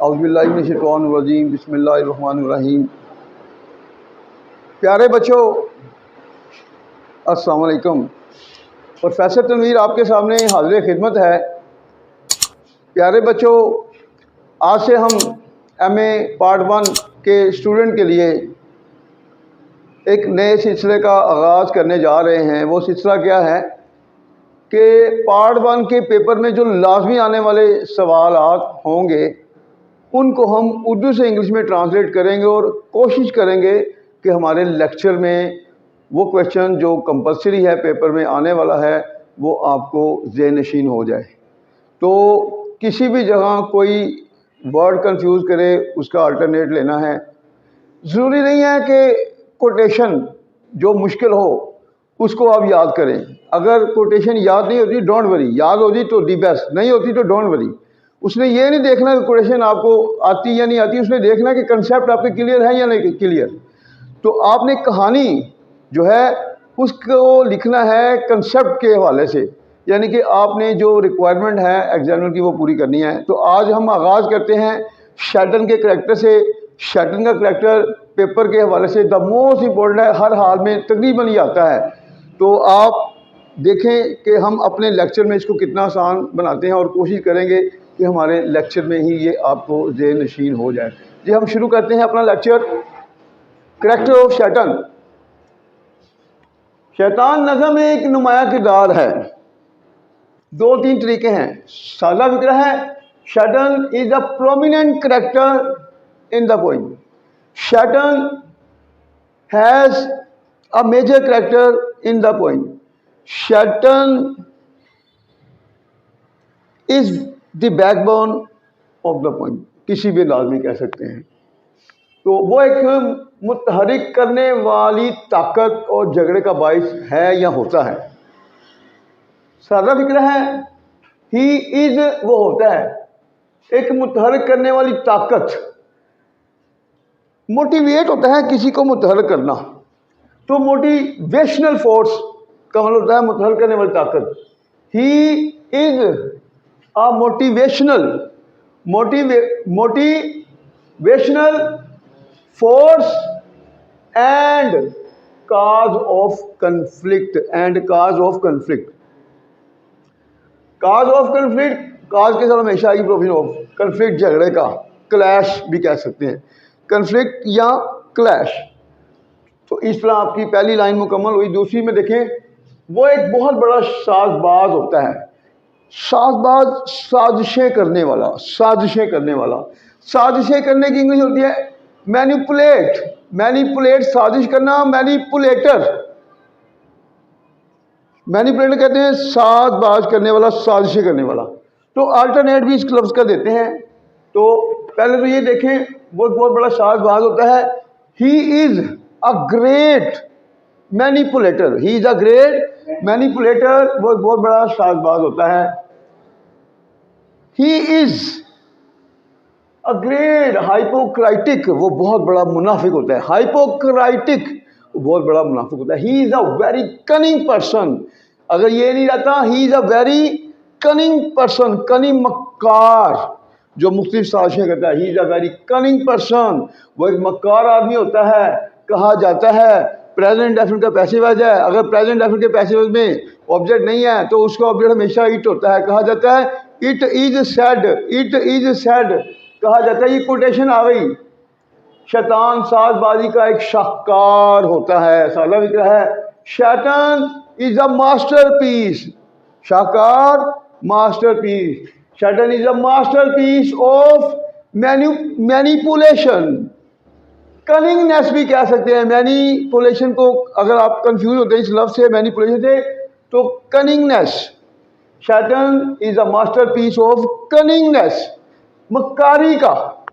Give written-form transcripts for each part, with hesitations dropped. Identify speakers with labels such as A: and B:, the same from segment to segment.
A: औज़ुबिल्लाहिमिनश्शैतानिर्रजीम बिस्मिल्लाहिर्रहमानिर्रहीम। प्यारे बच्चों, अस्सलाम वालेकुम। प्रोफेसर तनवीर आपके सामने हाज़िर खिदमत है। प्यारे बच्चों, आज से हम एमए पार्ट 1 के स्टूडेंट के लिए एक नए सिलसिले का आगाज़ करने जा रहे हैं। वो सिलसिला क्या है कि पार्ट 1 के पेपर में जो लाजमी आने वाले सवाल होंगे उनको हम उर्दू से इंग्लिश में ट्रांसलेट करेंगे और कोशिश करेंगे कि हमारे लेक्चर में वो क्वेश्चन जो कंपलसरी है पेपर में आने वाला है वो आपको ज़हन नशीन हो जाए। तो किसी भी जगह कोई वर्ड कंफ्यूज करे उसका अल्टरनेट लेना है। ज़रूरी नहीं है कि कोटेशन जो मुश्किल हो उसको आप याद करें। अगर कोटेशन याद नहीं होती डोंट वरी, याद होती तो दी बेस्ट, नहीं होती तो डोंट वरी। उसने ये नहीं देखना कि कोटेशन आपको आती या नहीं आती, उसने देखना कि कंसेप्ट आपके क्लियर है या नहीं क्लियर। तो आपने कहानी जो है उसको लिखना है कंसेप्ट के हवाले से, यानी कि आपने जो रिक्वायरमेंट है एग्जामिनर की वो पूरी करनी है। तो आज हम आगाज़ करते हैं शेल्टन के करैक्टर से। शेल्टन का करैक्टर पेपर के हवाले से द मोस्ट इम्पोर्टेंट है, हर हाल में तकरीबन ही आता है। तो आप देखें कि हम अपने लेक्चर में इसको कितना आसान बनाते हैं और कोशिश करेंगे कि हमारे लेक्चर में ही ये आपको ज़हन नशीन हो जाए। जी, हम शुरू करते हैं अपना लेक्चर। करैक्टर ऑफ शैतान। शैतान नज़म में एक नुमाया किरदार है। 2-3 तरीके हैं। सादा फिक्र है, शैतान is a prominent character in the poem. शैतान has a major character in the poem. शैतान is the backbone of the poem, किसी भी अंदाज में कह सकते हैं। तो वो एक मुतहरिक करने वाली ताकत और झगड़े का बाइस है या होता है। सादा फिक्र है, ही इज वो होता है एक मुतहरिक करने वाली ताकत। मोटिवेट होता है किसी को मुतहरिक करना, तो मोटिवेशनल फोर्स का मतलब होता है मुतहरिक करने वाली ताकत। He is a motivational force and cause of conflict. Cause के साथ हमेशा आएगी प्रोविजन ऑफ कंफ्लिक्ट, झगड़े का, क्लैश भी कह सकते हैं, कंफ्लिक्ट या क्लैश। तो इस तरह आपकी पहली लाइन मुकम्मल हुई। दूसरी में देखें, वो एक बहुत बड़ा साजबाज होता है। साजबाज साजिशें करने वाला। साजिशें करने की इंग्लिश होती है मैनिपुलेट। साजिश करना, मैनिपुलेटर कहते हैं साजबाज करने वाला, साजिशें करने वाला। तो अल्टरनेट भी इस लफ्ज़ का देते हैं। तो पहले तो ये देखें, वो बहुत बड़ा साजबाज होता है। ही इज अ ग्रेट मैनिपुलेटर। वो बहुत बड़ा साजबाज होता है। ही इज अ ग्रेट हाइपोक्राइटिक, वो बहुत बड़ा मुनाफिक होता है। हाइपोक्राइटिक बहुत बड़ा मुनाफिक होता है। ही is a very cunning person. अगर ये नहीं रहता, ही is a very cunning person, cunning मक्कार, जो मुख्तलिफ साजिशें करता है। ही is a very cunning person, वो एक मक्कार आदमी होता है। कहा जाता है प्रेजेंट डेफिनेट का पैसिव है। अगर प्रेजेंट डेफिनेट के पैसिव में ऑब्जेक्ट नहीं है तो उसका ऑब्जेक्ट हमेशा इट होता है। कहा जाता है इट इज सैड, कहा जाता है। ये कोटेशन आ गई। शैतान साजबाजी का एक शाहकार होता है। सादा फिक्र है, शैतान is a masterpiece. Shahkar, masterpiece. शैतान is a masterpiece of manipulation. Cunningness भी कह सकते हैं। मैनिपुलेशन को अगर आप कंफ्यूज होते हैं इस लफ्ज़ से, मैनिपुलेशन से, तो कनिंगनेस। शैतान is a masterpiece of cunningness, मक्कारी का,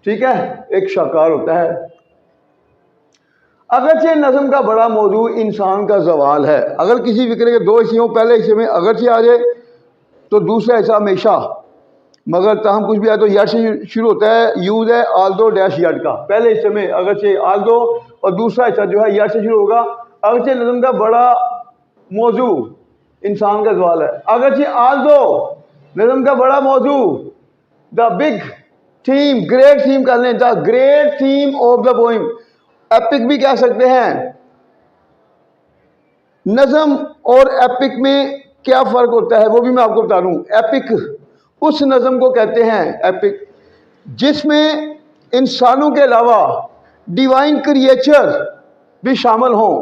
A: ठीक है, एक शाहकार होता है। अगरचे नज़म का बड़ा मौजू इंसान का जवाल है। अगर किसी फिक्रे के 2 हिस्से हों, पहले हिस्से में अगरचे आ जाए तो दूसरा हिस्सा हमेशा मगर ताहम कुछ भी आए तो यट से शुरू होता है। यूज है आल्दो डैश यट का। पहले हिस्से में अगरचे आल्दो और दूसरा हिस्सा जो है यट से शुरू होगा। अगरचे नज़म का बड़ा मौजू इंसान का जवाल है। अगरचे आल्दो नज़म का बड़ा मौजू the big theme, great theme कर लें, the great theme of the poem. Epic भी कह सकते हैं। नज़म और एपिक में क्या फ़र्क होता है वो भी मैं आपको बता दूं। एपिक उस नज़म को कहते हैं एपिक जिसमें इंसानों के अलावा डिवाइन क्रिएचर भी शामिल हों।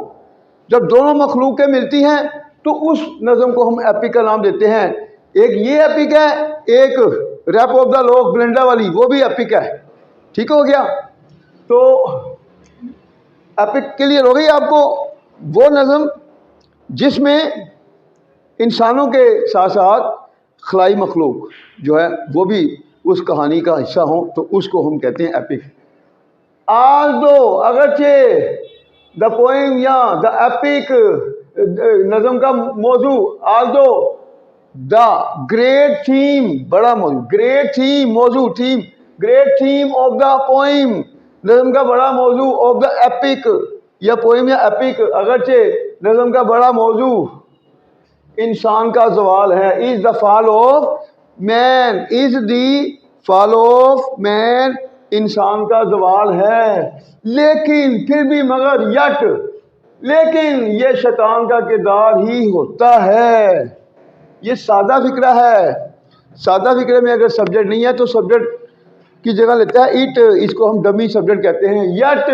A: जब दोनों मखलूक़ें मिलती हैं तो उस नज़म को हम एपिक का नाम देते हैं। एक ये एपिक है, एक रैप ऑफ द लॉक ब्लेंडा वाली, वो भी एपिक है। ठीक हो गया। तो एपिक क्लियर हो गई आपको। वो नज़म जिसमें इंसानों के साथ साथ खलाई मखलूक जो है वो भी उस कहानी का हिस्सा हो, तो उसको हम कहते हैं एपिक। आज दो अगरचे द पोइम या द एपिक नज़म का मौजू, आज दो द ग्रेट थीम, बड़ा मौजू, ग्रेट थीम मौजू, theme great theme of the poem, नज़म का बड़ा मौजू, ऑफ द एपिक या पोइम या एपिक, अगरचे नज़म का बड़ा मौजू इंसान का जवाल है। Is the fall of man, is the fall of man, इंसान का जवाल है। लेकिन फिर भी मगर यट, लेकिन ये शैतान का किरदार ही होता है। ये सादा फिक्रा है। सादा फिक्रे में अगर सब्जेक्ट नहीं है तो सब्जेक्ट की जगह लेता है इट, इसको हम डमी सब्जेक्ट कहते हैं। Yet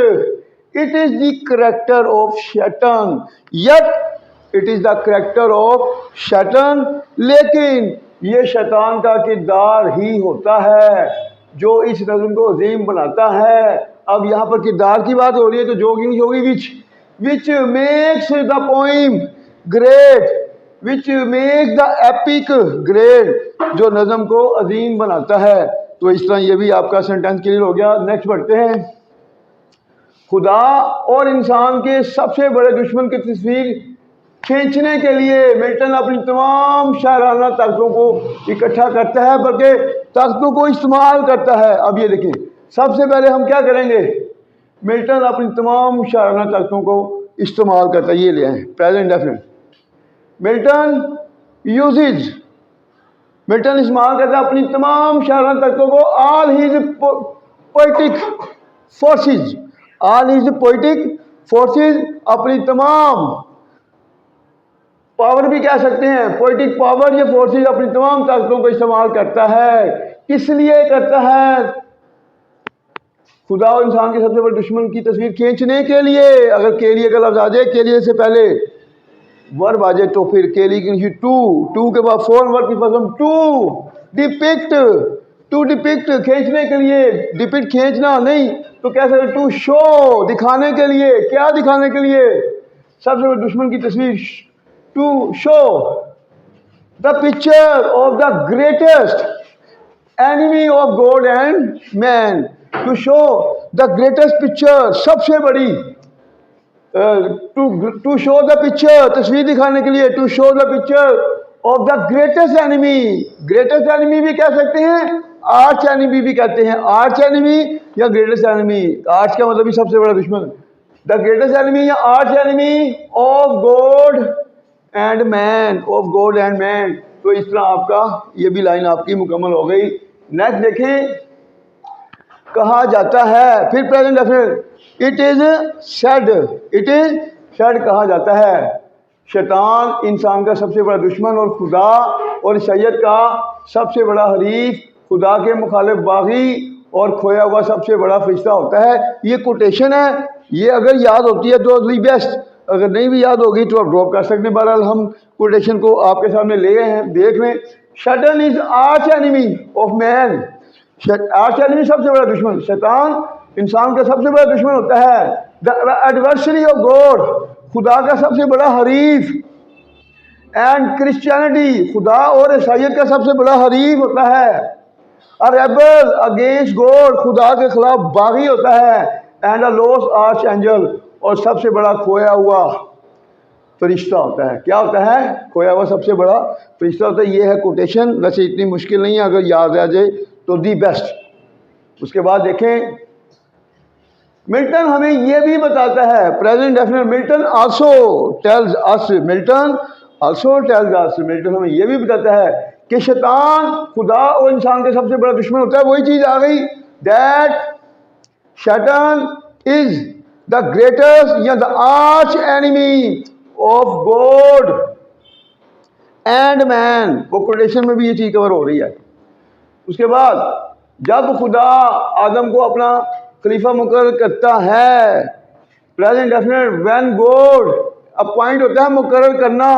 A: it is the character of शैतान, yet it is the character of शैतान, लेकिन ये शैतान का किरदार ही होता है जो इस नज़म को अजीम बनाता है। अब यहाँ पर किरदार की बात हो रही है तो जो इंग्लिश होगी which makes the poem great, which makes the epic great, जो नज़म को अजीम बनाता है। तो इस तरह ये भी आपका सेंटेंस क्लियर हो गया। नेक्स्ट बढ़ते हैं। खुदा और इंसान के सबसे बड़े दुश्मन की तस्वीर खींचने के लिए मिल्टन अपनी तमाम शायराना ताकतों को इकट्ठा करता है, बल्कि ताकतों को इस्तेमाल करता है। अब ये देखिए, सबसे पहले हम क्या करेंगे, मिल्टन अपनी तमाम शायराना ताकतों को इस्तेमाल करता है। ये ले आए present definite. Milton uses, Milton इस्तेमाल करता है अपनी तमाम शायराना ताकतों को, all his poetic forces, all his poetic forces, अपनी तमाम पावर भी कह सकते हैं, पोइटिक पावर या फोर्सेज, अपनी तमाम ताकतों को इस्तेमाल करता है। किस लिए करता है? खुदा और इंसान के सबसे बड़े दुश्मन की तस्वीर खींचने के लिए। अगर के लिए का लफ्ज आ जाए, के लिए से पहले वर्ब आ जाए तो फिर के लिए की टू, टू के बाद फोर वर्ब की फसम टू डिपिक्ट, टू डिपिक्ट खींचने के लिए, डिपिक्ट खींचना नहीं तो कह सकते टू शो, दिखाने के लिए। क्या दिखाने के लिए? सबसे बड़े दुश्मन की तस्वीर, to show the picture of the greatest enemy of God and man, to show the greatest picture, सबसे बड़ी to show the picture, तस्वीर दिखाने के लिए, to show the picture of the greatest enemy, greatest enemy भी कह सकते हैं, आर्च एनिमी भी कहते हैं, आर्च एनिमी या ग्रेटेस्ट एनिमी। आर्च का मतलब भी सबसे बड़ा दुश्मन, द ग्रेटेस्ट एनिमी या arch enemy of God and man, of God and man. तो इस तरह आपका ये भी लाइन आपकी मुकम्मल हो गई। नेक्स्ट देखें, कहा जाता है, फिर present definite, it is said, it is said कहा जाता है। शैतान इंसान का सबसे बड़ा दुश्मन और खुदा और ईसाईयत का सबसे बड़ा हरीफ, खुदा के मुखालिफ बागी और खोया हुआ सबसे बड़ा फरिश्ता होता है। ये कोटेशन है, ये अगर याद होती है तो दी बेस्ट, अगर नहीं भी याद होगी तो आप ड्रॉप कर सकते हैं। बहरहाल हम कोटेशन को आपके सामने ले गए हैं, देख लें। शैतान is arch enemy of man, arch enemy सबसे बड़ा दुश्मन, शैतान इंसान का सबसे बड़ा दुश्मन होता है। द एडवर्सरी ऑफ गॉड, खुदा का सबसे बड़ा हरीफ। एंड क्रिश्चियनिटी, खुदा और ईसाईयत का सबसे बड़ा हरीफ होता है। अ रेबल अगेंस्ट गॉड, खुदा के खिलाफ बागी होता है। And a lost arch angel, और सबसे बड़ा खोया हुआ फरिश्ता होता है। क्या होता है? खोया हुआ सबसे बड़ा फरिश्ता होता है। ये है कोटेशन, वैसे इतनी मुश्किल नहीं है, अगर याद रह जाए तो दी बेस्ट। उसके बाद देखें, मिल्टन हमें यह भी बताता है, present definite, Milton also tells us, Milton also tells us, Milton हमें यह भी बताता है कि शैतान खुदा और इंसान का सबसे बड़ा दुश्मन होता है। वही चीज़ आ गई, दैट शैतान इज द ग्रेटेस्ट या the arch enemy of God and man. वो कोटेशन में भी ये चीज़ कवर हो रही है। उसके बाद जब खुदा आदम को अपना खलीफा मुकर्रर करता है, present definite, when God appoint होता है मुकर्रर करना,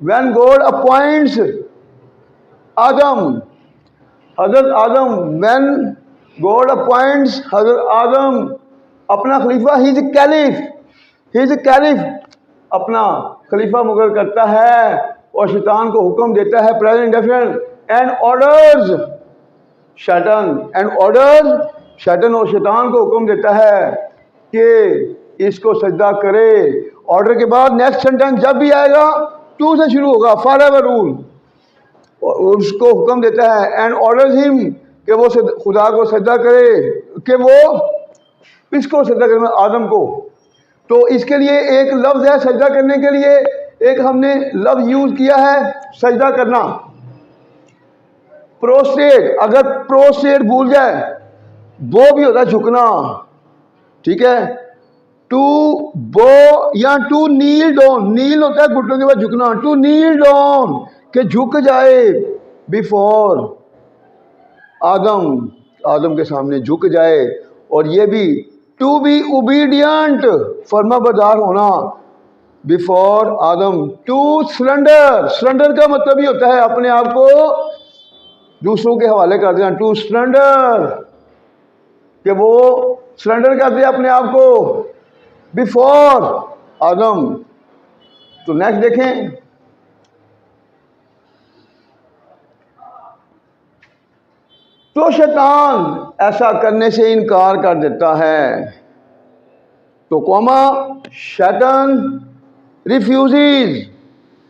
A: when God appoints Adam, Hazrat Adam, when God appoints हजरत आदम अपना खलीफा, ही इज कैलिफ, अपना खलीफा मुकर्रर करता है और शैतान को हुक्म देता है, प्रेजेंट डेफिनेट, एंड ऑर्डर्स शैतान, शैतान और शैतान को हुक्म देता है कि इसको सजदा करे। ऑर्डर के बाद नेक्स्ट सेंटेंस जब भी आएगा 2 से शुरू होगा, फॉरएवर रूल, और उसको हुक्म देता है, एंड ऑर्डर्स हिम, कि वो खुदा को सजदा करे, कि वो इसको सजदा करे, आदम को। तो इसके लिए एक लफ्ज़ है सजदा करने के लिए, एक हमने लफ्ज़ यूज़ किया है सजदा करना, प्रोस्ट्रेट। अगर प्रोस्ट्रेट भूल जाए वो भी होता है झुकना, ठीक है। टू बो या टू नील डाउन, नील होता है घुटनों के बाद झुकना, टू नील डाउन के झुक जाए बिफोर आदम, आदम के सामने झुक जाए। और ये भी टू बी ओबीडियंट, फर्माबरदार होना, before Adam, to surrender, surrender का मतलब ही होता है अपने आप को दूसरों के हवाले कर देना, टू सरेंडर, कि वो सरेंडर कर दे अपने आप को बिफोर आदम। तो नेक्स्ट देखें, तो शैतान ऐसा करने से इनकार कर देता है, तो कौमा शैतान रिफ्यूजीज,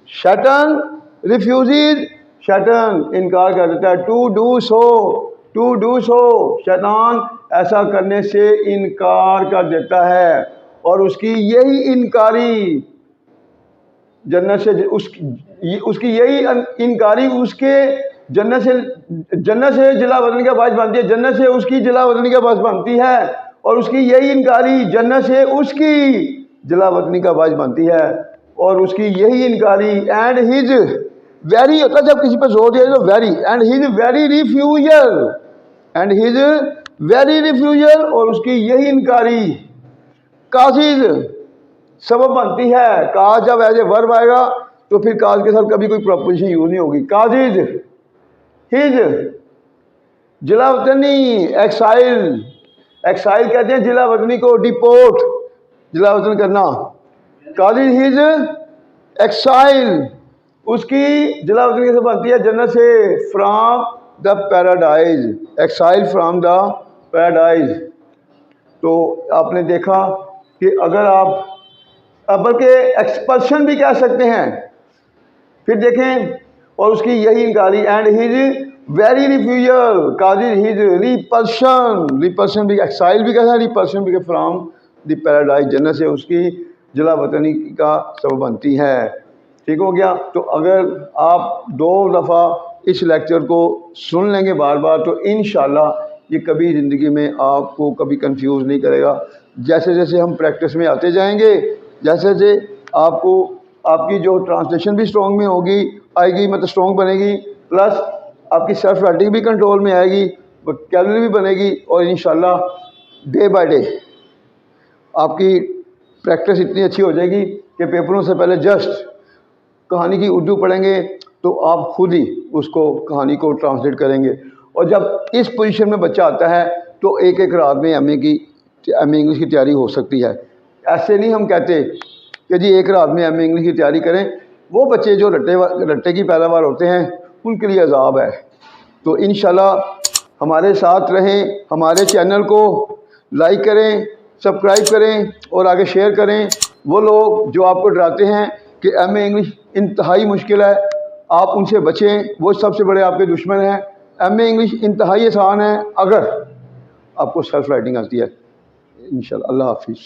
A: शैतान रिफ्यूजीज, शैतान इनकार कर देता है, टू डू सो, शैतान ऐसा करने से इनकार कर देता है। और उसकी यही इनकारी जन्नत से, उसकी यही इनकारी उसके जन्नत से जलावतनी का बायस बनती है, जन्नत से उसकी जलावतनी का बायस बनती है, और उसकी यही इनकारी जन्नत से उसकी जलावतनी का बायस बनती है। और उसकी यही इनकारी, एंड हिज वेरी होता है जब किसी पर जोर दिया तो very, and his very refusal, और उसकी यही इनकारी काजिज सबब बनती है। काज जब एज ए वर्ब आएगा तो फिर काज के साथ कभी कोई प्रपोजिशन यूज नहीं होगी। काजिज, हिज, जलावतनी, एक्साइल, एक्साइल कहते हैं जलावतनी को, डिपोर्ट, जलावतन करना। काजिज हिज एक्साइल, उसकी जलावतनी से बनती है जन्नत से, from the paradise, exile from the paradise. तो आपने देखा कि अगर आप बल्कि एक्सपल्शन भी कह सकते हैं। फिर देखें, और उसकी यही इनकारी, and his very refusal, causes his repulsion भी, एक्साइल भी कहते हैं, रिपल्शन भी, फ्राम द पैराडाइज, जन्नत से उसकी जलावतनी का सबब बनती है। ठीक हो गया। तो अगर आप 2 दफ़ा इस लेक्चर को सुन लेंगे बार बार तो इंशाल्लाह ये कभी ज़िंदगी में आपको कभी कंफ्यूज नहीं करेगा। जैसे जैसे हम प्रैक्टिस में आते जाएंगे, जैसे जैसे आपको आपकी जो ट्रांसलेशन भी स्ट्रॉन्ग में होगी आएगी, मतलब स्ट्रॉन्ग बनेगी, प्लस आपकी सेल्फ राइटिंग भी कंट्रोल में आएगी, वोकैबुलरी भी बनेगी, और इंशाल्लाह डे बाय डे आपकी प्रैक्टिस इतनी अच्छी हो जाएगी कि पेपरों से पहले जस्ट कहानी की उर्दू पढ़ेंगे तो आप खुद ही उसको कहानी को ट्रांसलेट करेंगे। और जब इस पोजीशन में बच्चा आता है तो एक एक रात में एमए इंग्लिश की तैयारी हो सकती है। ऐसे नहीं हम कहते कि जी एक रात में एमए इंग्लिश की तैयारी करें, वो बच्चे जो रट्टे की पैदावार होते हैं उनके लिए अजाब है। तो इंशाल्लाह हमारे साथ रहें, हमारे चैनल को लाइक करें, सब्सक्राइब करें और आगे शेयर करें। वो लोग जो आपको डराते हैं कि एमए इंग्लिश इंतहाई मुश्किल है, आप उनसे बचें, वो सबसे बड़े आपके दुश्मन हैं। एमए इंग्लिश इंतहाई आसान है अगर आपको सेल्फ राइटिंग आती है। इंशाल्लाह। अल्लाह हाफिज़।